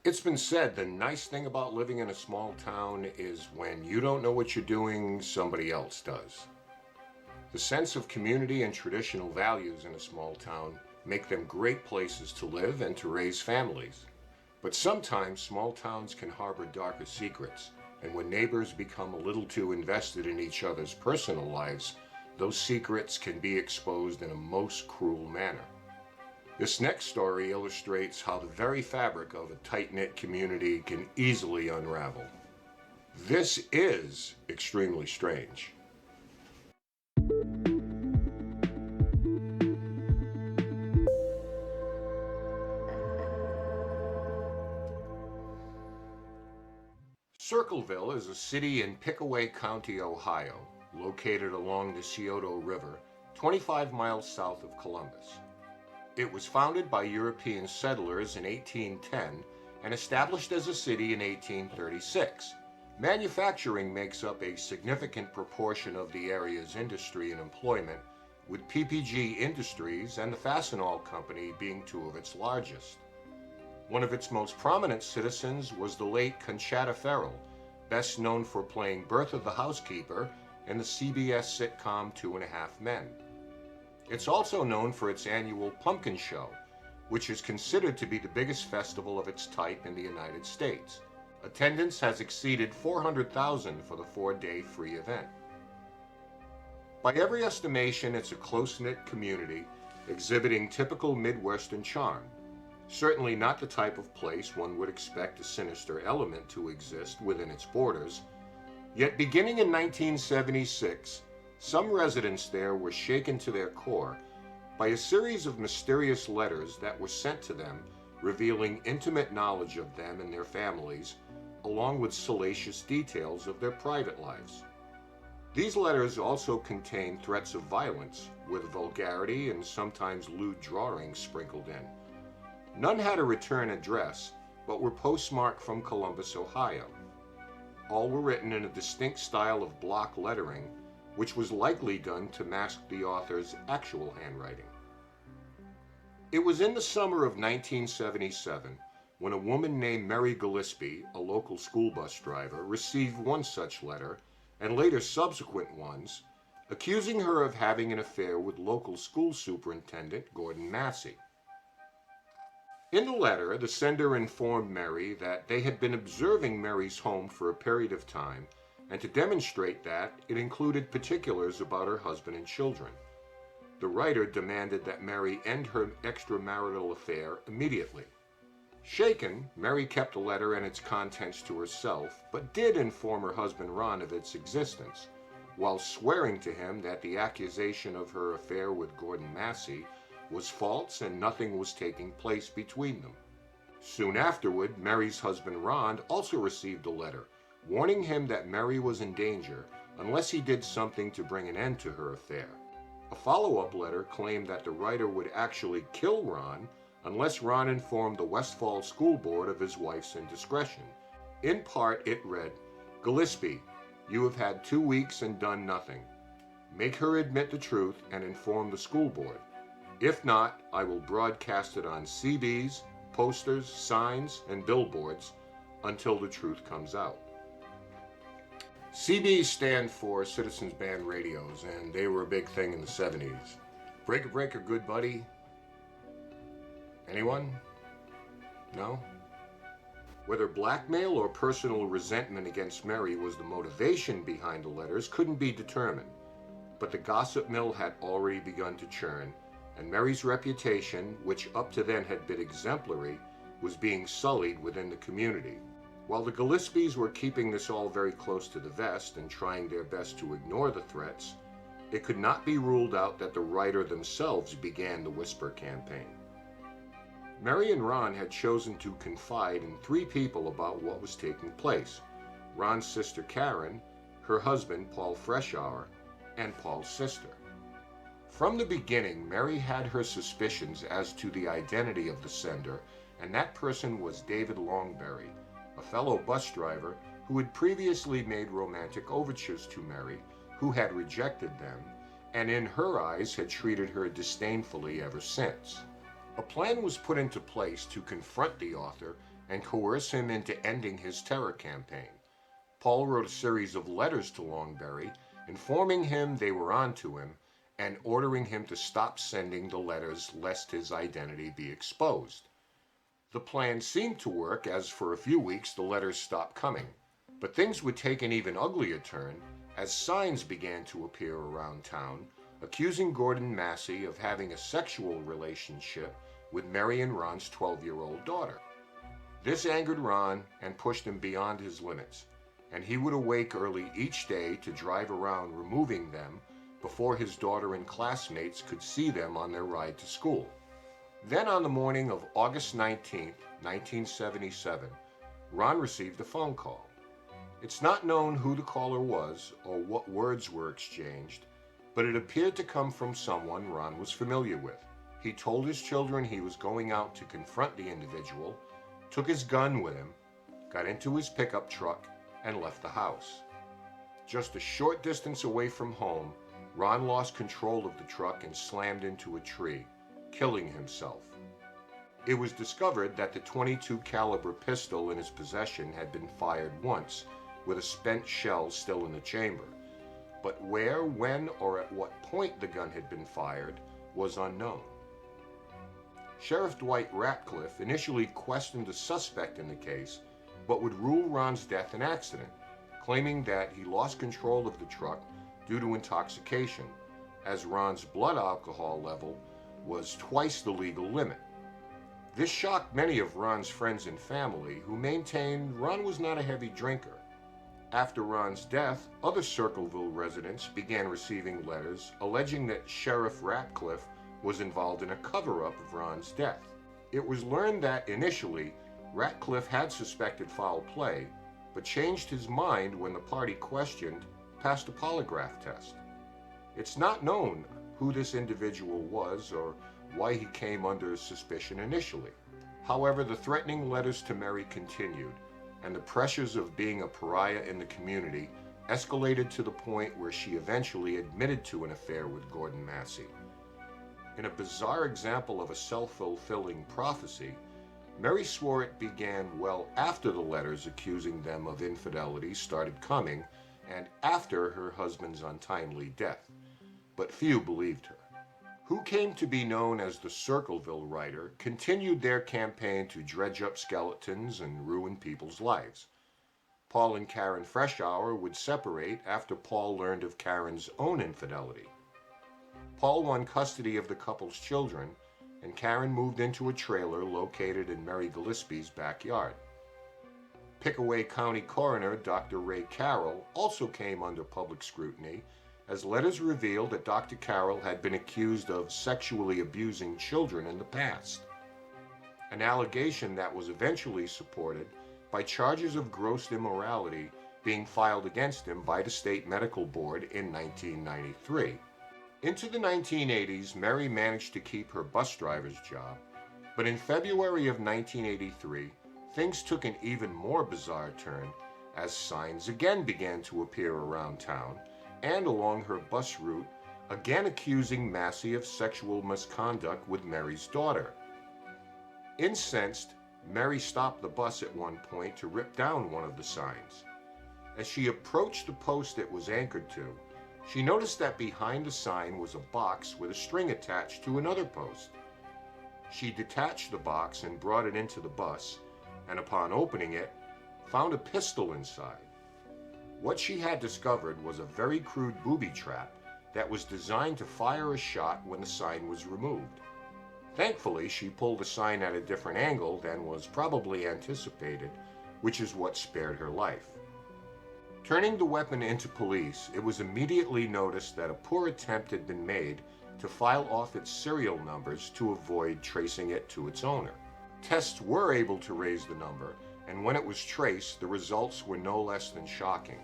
It's been said the nice thing about living in a small town is when you don't know what you're doing, somebody else does. The sense of community and traditional values in a small town make them great places to live and to raise families. But sometimes small towns can harbor darker secrets, and when neighbors become a little too invested in each other's personal lives, those secrets can be exposed in a most cruel manner. This next story illustrates how the very fabric of a tight-knit community can easily unravel. This is extremely strange. Circleville is a city in Pickaway County, Ohio, located along the Scioto River, 25 miles south of Columbus. It was founded by European settlers in 1810 and established as a city in 1836. Manufacturing makes up a significant proportion of the area's industry and employment, with PPG Industries and the Fastenal Company being two of its largest. One of its most prominent citizens was the late Conchata Ferrell, best known for playing Bertha the housekeeper in the CBS sitcom Two and a Half Men. It's also known for its annual Pumpkin Show, which is considered to be the biggest festival of its type in the United States. Attendance has exceeded 400,000 for the 4-day free event. By every estimation, it's a close-knit community exhibiting typical Midwestern charm. Certainly not the type of place one would expect a sinister element to exist within its borders. Yet beginning in 1976, some residents there were shaken to their core by a series of mysterious letters that were sent to them revealing intimate knowledge of them and their families, along with salacious details of their private lives. These letters also contained threats of violence, with vulgarity and sometimes lewd drawings sprinkled in. None had a return address, but were postmarked from Columbus, Ohio. All were written in a distinct style of block lettering, which was likely done to mask the author's actual handwriting. It was in the summer of 1977 when a woman named Mary Gillespie, a local school bus driver, received one such letter, and later subsequent ones, accusing her of having an affair with local school superintendent Gordon Massey. In the letter, the sender informed Mary that they had been observing Mary's home for a period of time, and to demonstrate that, it included particulars about her husband and children. The writer demanded that Mary end her extramarital affair immediately. Shaken, Mary kept the letter and its contents to herself, but did inform her husband Ron of its existence, while swearing to him that the accusation of her affair with Gordon Massey was false and nothing was taking place between them. Soon afterward, Mary's husband Ron also received a letter warning him that Mary was in danger unless he did something to bring an end to her affair. A follow-up letter claimed that the writer would actually kill Ron unless Ron informed the Westfall School Board of his wife's indiscretion. In part, it read, "Gillespie, you have had 2 weeks and done nothing. Make her admit the truth and inform the school board. If not, I will broadcast it on CBs, posters, signs, and billboards until the truth comes out." CBs stand for Citizens Band Radios, and they were a big thing in the 70s. Breaker Breaker, good buddy? Anyone? No? Whether blackmail or personal resentment against Mary was the motivation behind the letters couldn't be determined, but the gossip mill had already begun to churn, and Mary's reputation, which up to then had been exemplary, was being sullied within the community. While the Gillespies were keeping this all very close to the vest and trying their best to ignore the threats, it could not be ruled out that the writer themselves began the whisper campaign. Mary and Ron had chosen to confide in 3 people about what was taking place: Ron's sister Karen, her husband Paul Freshour, and Paul's sister. From the beginning, Mary had her suspicions as to the identity of the sender, and that person was David Longberry, a fellow bus driver who had previously made romantic overtures to Mary, who had rejected them, and in her eyes had treated her disdainfully ever since. A plan was put into place to confront the author and coerce him into ending his terror campaign. Paul wrote a series of letters to Longberry, informing him they were on to him and ordering him to stop sending the letters lest his identity be exposed. The plan seemed to work, as for a few weeks the letters stopped coming. But things would take an even uglier turn as signs began to appear around town, accusing Gordon Massey of having a sexual relationship with Mary and Ron's 12-year-old daughter. This angered Ron and pushed him beyond his limits, and he would awake early each day to drive around removing them before his daughter and classmates could see them on their ride to school. Then on the morning of August 19, 1977, Ron received a phone call. It's not known who the caller was or what words were exchanged, but it appeared to come from someone Ron was familiar with. He told his children he was going out to confront the individual, took his gun with him, got into his pickup truck, and left the house. Just a short distance away from home, Ron lost control of the truck and slammed into a tree, killing himself. It was discovered that the .22 caliber pistol in his possession had been fired once, with a spent shell still in the chamber. But where, when, or at what point the gun had been fired was unknown. Sheriff Dwight Ratcliffe initially questioned a suspect in the case, but would rule Ron's death an accident, claiming that he lost control of the truck due to intoxication, as Ron's blood alcohol level was twice the legal limit. This shocked many of Ron's friends and family, who maintained Ron was not a heavy drinker. After Ron's death, other Circleville residents began receiving letters alleging that Sheriff Ratcliffe was involved in a cover-up of Ron's death. It was learned that initially, Ratcliffe had suspected foul play, but changed his mind when the party questioned passed a polygraph test. It's not known who this individual was or why he came under suspicion initially. However, the threatening letters to Mary continued, and the pressures of being a pariah in the community escalated to the point where she eventually admitted to an affair with Gordon Massey. In a bizarre example of a self-fulfilling prophecy, Mary swore it began well after the letters accusing them of infidelity started coming and after her husband's untimely death, but few believed her. Who came to be known as the Circleville writer continued their campaign to dredge up skeletons and ruin people's lives. Paul and Karen Freshour would separate after Paul learned of Karen's own infidelity. Paul won custody of the couple's children, and Karen moved into a trailer located in Mary Gillespie's backyard. Pickaway County Coroner Dr. Ray Carroll also came under public scrutiny, as letters revealed that Dr. Carroll had been accused of sexually abusing children in the past, an allegation that was eventually supported by charges of gross immorality being filed against him by the State Medical Board in 1993. Into the 1980s, Mary managed to keep her bus driver's job, but in February of 1983, things took an even more bizarre turn as signs again began to appear around town and along her bus route, again accusing Massey of sexual misconduct with Mary's daughter. Incensed, Mary stopped the bus at one point to rip down one of the signs. As she approached the post it was anchored to, she noticed that behind the sign was a box with a string attached to another post. She detached the box and brought it into the bus, and upon opening it, found a pistol inside. What she had discovered was a very crude booby trap that was designed to fire a shot when the sign was removed. Thankfully, she pulled the sign at a different angle than was probably anticipated, which is what spared her life. Turning the weapon into police, it was immediately noticed that a poor attempt had been made to file off its serial numbers to avoid tracing it to its owner. Tests were able to raise the number, and when it was traced, the results were no less than shocking.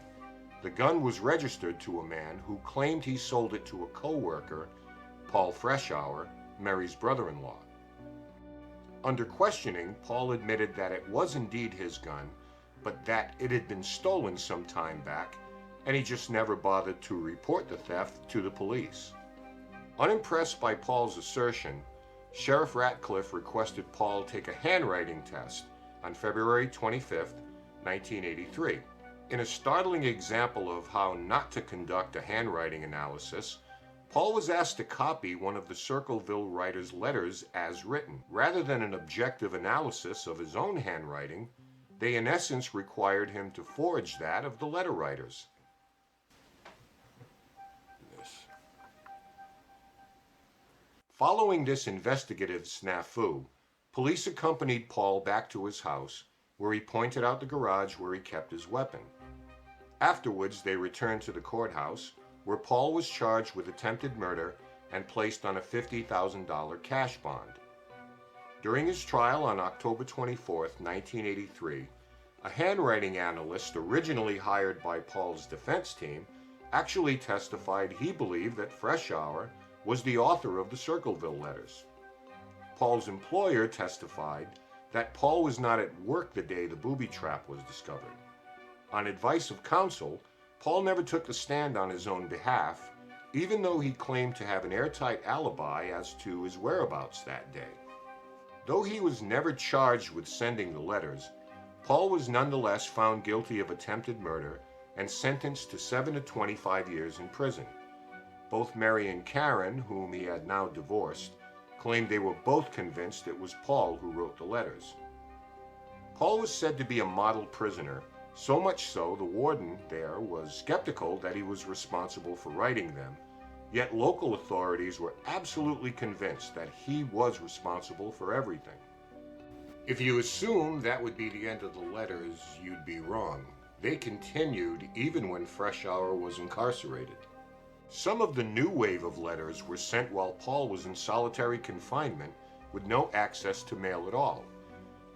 The gun was registered to a man who claimed he sold it to a co-worker, Paul Freshour, Mary's brother-in-law. Under questioning, Paul admitted that it was indeed his gun, but that it had been stolen some time back, and he just never bothered to report the theft to the police. Unimpressed by Paul's assertion, Sheriff Ratcliffe requested Paul take a handwriting test on February 25, 1983. In a startling example of how not to conduct a handwriting analysis, Paul was asked to copy one of the Circleville writer's letters as written. Rather than an objective analysis of his own handwriting, they in essence required him to forge that of the letter writers. Following this investigative snafu, police accompanied Paul back to his house, where he pointed out the garage where he kept his weapon. Afterwards, they returned to the courthouse, where Paul was charged with attempted murder and placed on a $50,000 cash bond. During his trial on October 24, 1983, a handwriting analyst originally hired by Paul's defense team actually testified he believed that Freshour was the author of the Circleville letters. Paul's employer testified that Paul was not at work the day the booby trap was discovered. On advice of counsel, Paul never took the stand on his own behalf, even though he claimed to have an airtight alibi as to his whereabouts that day. Though he was never charged with sending the letters, Paul was nonetheless found guilty of attempted murder and sentenced to 7 to 25 years in prison. Both Mary and Karen, whom he had now divorced, claimed they were both convinced it was Paul who wrote the letters. Paul was said to be a model prisoner, so much so the warden there was skeptical that he was responsible for writing them, yet local authorities were absolutely convinced that he was responsible for everything. If you assume that would be the end of the letters, you'd be wrong. They continued even when Freshour was incarcerated. Some of the new wave of letters were sent while Paul was in solitary confinement with no access to mail at all.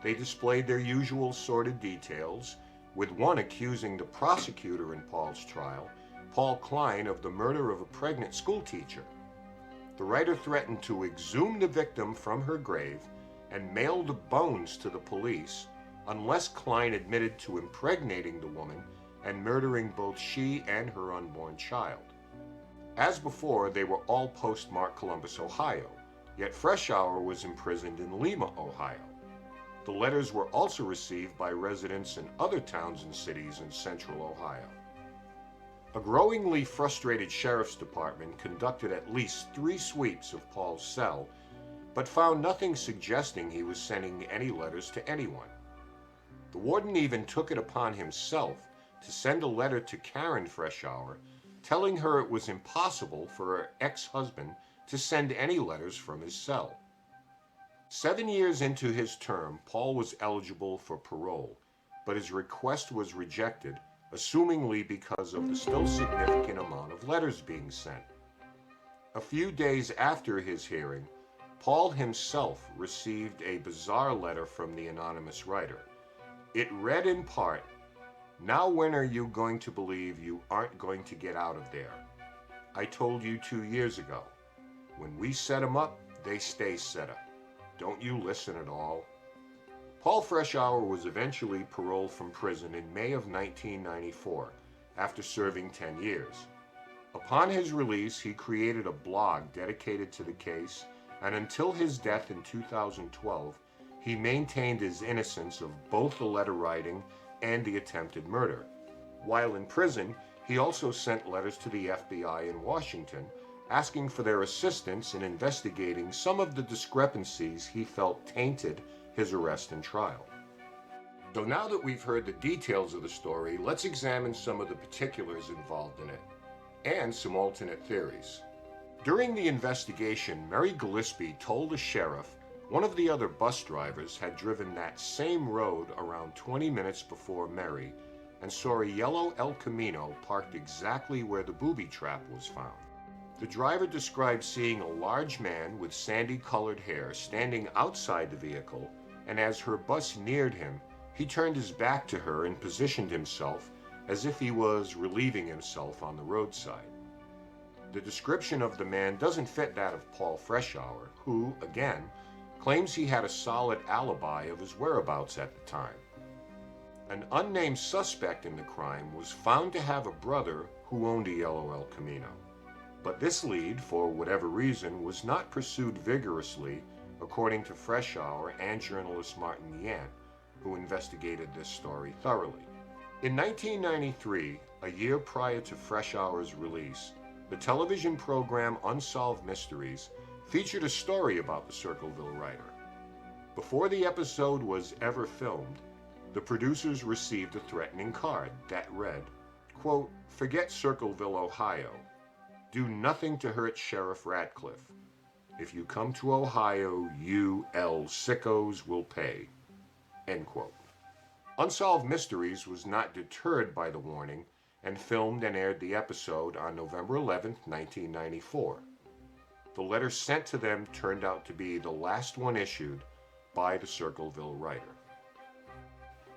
They displayed their usual sordid details, with one accusing the prosecutor in Paul's trial, Paul Klein, of the murder of a pregnant schoolteacher. The writer threatened to exhume the victim from her grave and mail the bones to the police unless Klein admitted to impregnating the woman and murdering both she and her unborn child. As before, they were all postmarked Columbus, Ohio, yet Freshour was imprisoned in Lima, Ohio. The letters were also received by residents in other towns and cities in central Ohio. A growingly frustrated sheriff's department conducted at least 3 sweeps of Paul's cell, but found nothing suggesting he was sending any letters to anyone. The warden even took it upon himself to send a letter to Karen Freshour, telling her it was impossible for her ex-husband to send any letters from his cell. 7 years into his term, Paul was eligible for parole, but his request was rejected, assumingly because of the still significant amount of letters being sent. A few days after his hearing, Paul himself received a bizarre letter from the anonymous writer. It read in part, "Now when are you going to believe you aren't going to get out of there? I told you 2 years ago. When we set 'em up, they stay set up. Don't you listen at all?" Paul Freshour was eventually paroled from prison in May of 1994, after serving 10 years. Upon his release, he created a blog dedicated to the case, and until his death in 2012, he maintained his innocence of both the letter writing and the attempted murder. While in prison, he also sent letters to the FBI in Washington, asking for their assistance in investigating some of the discrepancies he felt tainted his arrest and trial. So now that we've heard the details of the story, let's examine some of the particulars involved in it, and some alternate theories. During the investigation, Mary Gillespie told the sheriff one of the other bus drivers had driven that same road around 20 minutes before Mary and saw a yellow El Camino parked exactly where the booby trap was found. The driver described seeing a large man with sandy-colored hair standing outside the vehicle, and as her bus neared him, he turned his back to her and positioned himself as if he was relieving himself on the roadside. The description of the man doesn't fit that of Paul Freshour, who, again, claims he had a solid alibi of his whereabouts at the time. An unnamed suspect in the crime was found to have a brother who owned a yellow El Camino, but this lead, for whatever reason, was not pursued vigorously, according to Freshour and journalist Martin Yant, who investigated this story thoroughly. In 1993, a year prior to Fresh Hour's release, the television program Unsolved Mysteries featured a story about the Circleville writer. Before the episode was ever filmed, the producers received a threatening card that read, quote, "Forget Circleville, Ohio. Do nothing to hurt Sheriff Ratcliffe. If you come to Ohio, you sickos will pay." End quote. Unsolved Mysteries was not deterred by the warning and filmed and aired the episode on November 11, 1994. The letter sent to them turned out to be the last one issued by the Circleville writer.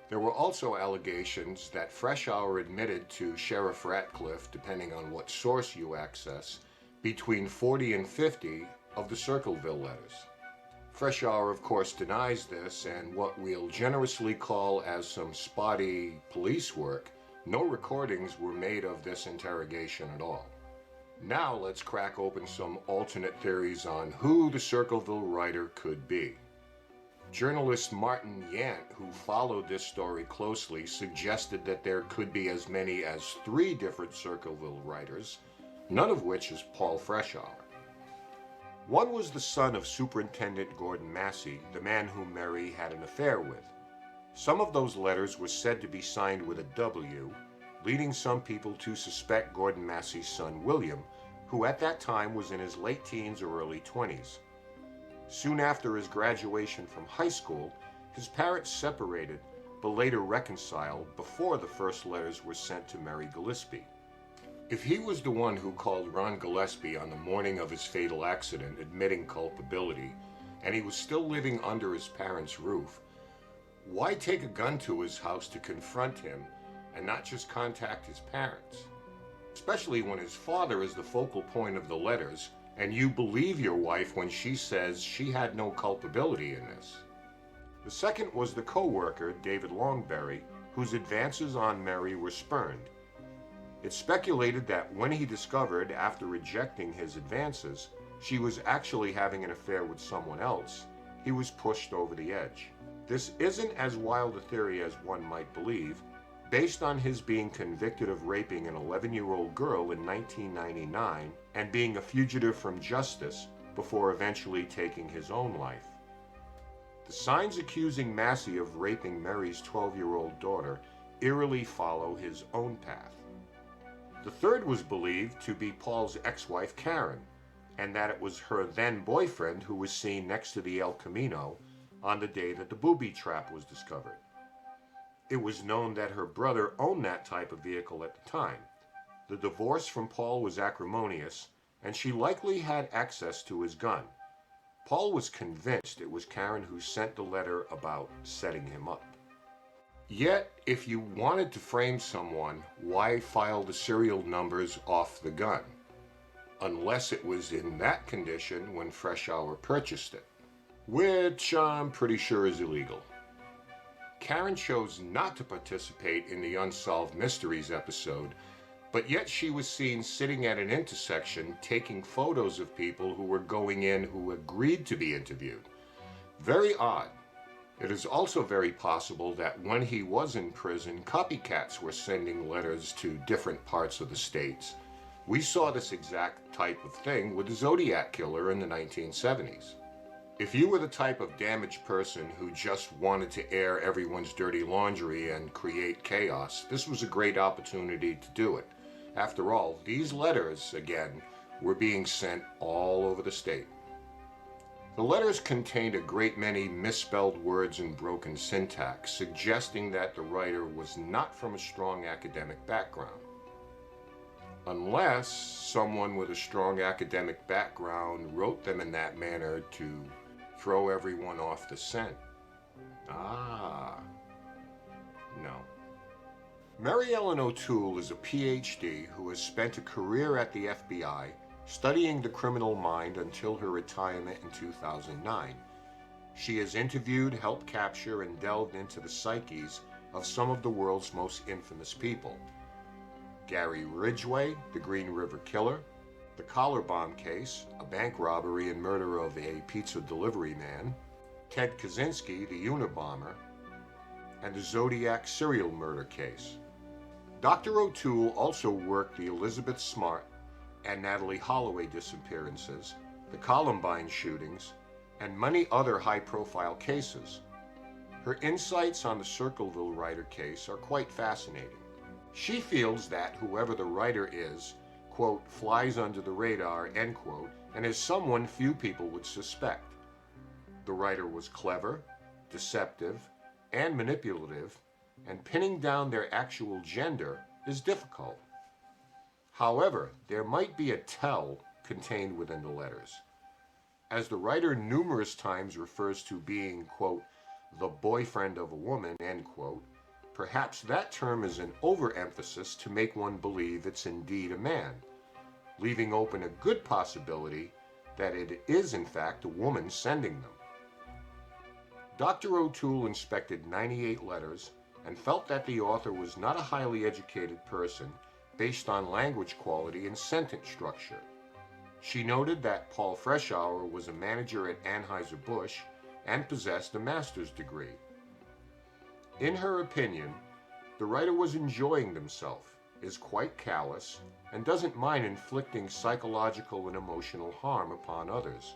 There were also allegations that Fresh Hour admitted to Sheriff Ratcliffe, depending on what source you access, between 40 and 50 of the Circleville letters. Fresh Hour, of course, denies this, and what we'll generously call as some spotty police work, no recordings were made of this interrogation at all. Now let's crack open some alternate theories on who the Circleville writer could be. Journalist Martin Yant, who followed this story closely, suggested that there could be as many as 3 different Circleville writers, none of which is Paul Freshour. One was the son of Superintendent Gordon Massey, the man whom Mary had an affair with. Some of those letters were said to be signed with a W, leading some people to suspect Gordon Massey's son William, who at that time was in his late teens or early 20s. Soon after his graduation from high school, his parents separated, but later reconciled before the first letters were sent to Mary Gillespie. If he was the one who called Ron Gillespie on the morning of his fatal accident admitting culpability, and he was still living under his parents' roof, why take a gun to his house to confront him and not just contact his parents? Especially when his father is the focal point of the letters, and you believe your wife when she says she had no culpability in this. The second was the co-worker, David Longberry, whose advances on Mary were spurned. It's speculated that when he discovered, after rejecting his advances, she was actually having an affair with someone else, he was pushed over the edge. This isn't as wild a theory as one might believe, based on his being convicted of raping an 11-year-old girl in 1999 and being a fugitive from justice before eventually taking his own life. The signs accusing Massey of raping Mary's 12-year-old daughter eerily follow his own path. The third was believed to be Paul's ex-wife Karen, and that it was her then-boyfriend who was seen next to the El Camino on the day that the booby trap was discovered. It was known that her brother owned that type of vehicle at the time. The divorce from Paul was acrimonious, and she likely had access to his gun. Paul was convinced it was Karen who sent the letter about setting him up. Yet, if you wanted to frame someone, why file the serial numbers off the gun? Unless it was in that condition when Fresh Hour purchased it, which I'm pretty sure is illegal. Karen chose not to participate in the Unsolved Mysteries episode, but yet she was seen sitting at an intersection taking photos of people who were going in who agreed to be interviewed. Very odd. It is also very possible that when he was in prison, copycats were sending letters to different parts of the states. We saw this exact type of thing with the Zodiac Killer in the 1970s. If you were the type of damaged person who just wanted to air everyone's dirty laundry and create chaos, this was a great opportunity to do it. After all, these letters, again, were being sent all over the state. The letters contained a great many misspelled words and broken syntax, suggesting that the writer was not from a strong academic background. Unless someone with a strong academic background wrote them in that manner to throw everyone off the scent. No. Mary Ellen O'Toole is a PhD who has spent a career at the FBI studying the criminal mind until her retirement in 2009. She has interviewed, helped capture, and delved into the psyches of some of the world's most infamous people. Gary Ridgway, the Green River Killer, the Collar Bomb case, a bank robbery and murder of a pizza delivery man, Ted Kaczynski, the Unabomber, and the Zodiac serial murder case. Dr. O'Toole also worked the Elizabeth Smart and Natalie Holloway disappearances, the Columbine shootings, and many other high-profile cases. Her insights on the Circleville writer case are quite fascinating. She feels that whoever the writer is, quote, flies under the radar, end quote, and is someone few people would suspect. The writer was clever, deceptive, and manipulative, and pinning down their actual gender is difficult. However, there might be a tell contained within the letters. As the writer numerous times refers to being, quote, the boyfriend of a woman, end quote, perhaps that term is an overemphasis to make one believe it's indeed a man, leaving open a good possibility that it is in fact a woman sending them. Dr. O'Toole inspected 98 letters and felt that the author was not a highly educated person based on language quality and sentence structure. She noted that Paul Freshour was a manager at Anheuser-Busch and possessed a master's degree. In her opinion, the writer was enjoying themselves, is quite callous, and doesn't mind inflicting psychological and emotional harm upon others.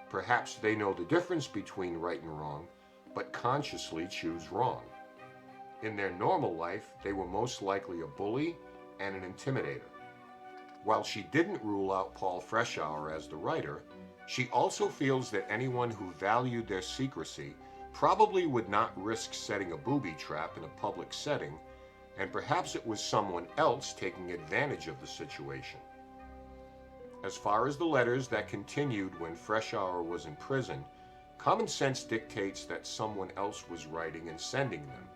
Perhaps they know the difference between right and wrong, but consciously choose wrong. In their normal life, they were most likely a bully and an intimidator. While she didn't rule out Paul Freshour as the writer, she also feels that anyone who valued their secrecy probably would not risk setting a booby trap in a public setting, and perhaps it was someone else taking advantage of the situation. As far as the letters that continued when Freshour was in prison, common sense dictates that someone else was writing and sending them.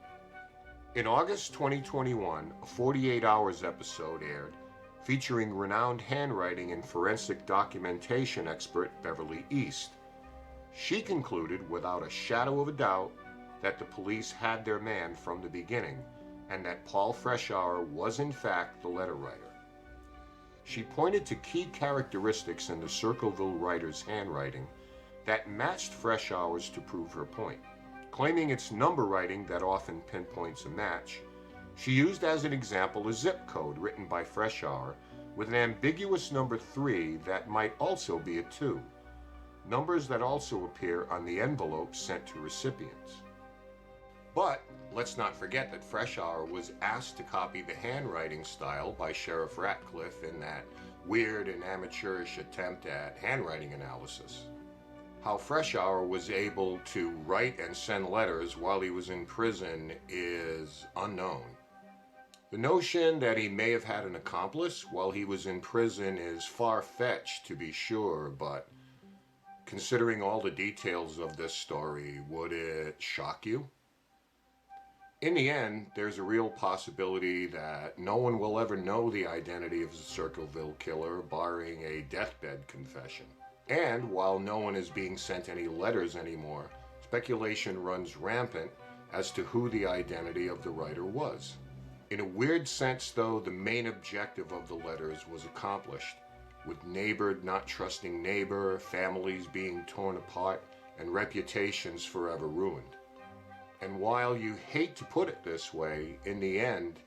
In August 2021, a 48 Hours episode aired featuring renowned handwriting and forensic documentation expert Beverly East. She concluded without a shadow of a doubt that the police had their man from the beginning and that Paul Freshour was in fact the letter writer. She pointed to key characteristics in the Circleville writer's handwriting that matched Freshour's to prove her point. Claiming it's number writing that often pinpoints a match, she used as an example a zip code written by Freshour with an ambiguous number 3 that might also be a 2, numbers that also appear on the envelopes sent to recipients. But let's not forget that Freshour was asked to copy the handwriting style by Sheriff Ratcliffe in that weird and amateurish attempt at handwriting analysis. How Freshour was able to write and send letters while he was in prison is unknown. The notion that he may have had an accomplice while he was in prison is far-fetched to be sure, but considering all the details of this story, would it shock you? In the end, there's a real possibility that no one will ever know the identity of the Circleville killer, barring a deathbed confession. And while no one is being sent any letters anymore, speculation runs rampant as to who the identity of the writer was. In a weird sense, though, the main objective of the letters was accomplished, with neighbor not trusting neighbor, families being torn apart, and reputations forever ruined. And while you hate to put it this way, in the end,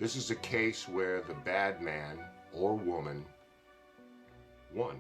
this is a case where the bad man or woman won.